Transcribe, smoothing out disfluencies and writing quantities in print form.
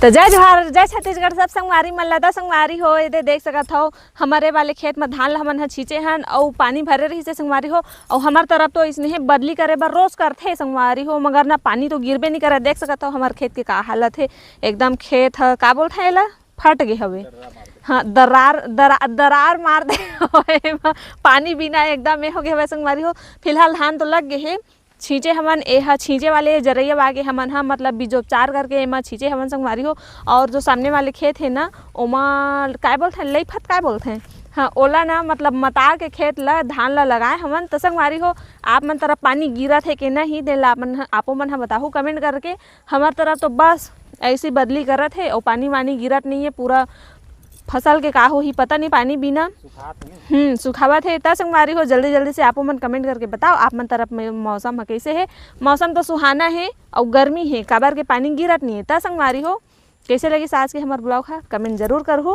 तो जय जोहार जय छत्तीसगढ़ सब संगवारी मन ला संगवारी हो ये देख सकत हो हमारे वाले खेत में धान ला हमन ह छींचे हन और पानी भरे रही से संगवारी हो और हमार तरफ तो इसने बदली करे बर रोज करथे संगवारी हो मगर ना पानी तो गिरबे नहीं करे। देख सकत हो हमार खेत के का हालत है, एकदम खेत ह का बोलथे एला फट गे हवे। हाँ दरार मार दे पानी बिना एकदम हो गए हवे संगवारी हो। फिलहाल धान तो लग गए है छींचे हमन एहा छींचे वाले जरैया बागे हमन हा मतलब बीजोपचार करके एमा छींचे हमन संगवारी हो। और जो सामने वाले खेत है ना ओमा काय बोलथे लईफत काय बोलथे हाँ ओला ना मतलब मतार के खेत ला धान ला लगाए हमन। तो संगवारी हो आप मन तरफ पानी गिरत है कि नहीं दे ला आपो मन हा बताहू कमेंट करके। हमार तरफ तो बस ऐसी बदली करत है और पानी वानी गिरत नहीं है, पूरा फसल के का हो ही पता नहीं पानी बिना सुखावत है। त संगवारी हो जल्दी जल्दी से आपो मन कमेंट करके बताओ आप मन तरफ में मौसम ह कैसे है। मौसम तो सुहाना है और गर्मी है काबर के पानी गिरत नहीं है। त संगवारी हो कैसे लगी आज के हमार ब्लॉग है कमेंट जरूर करहु।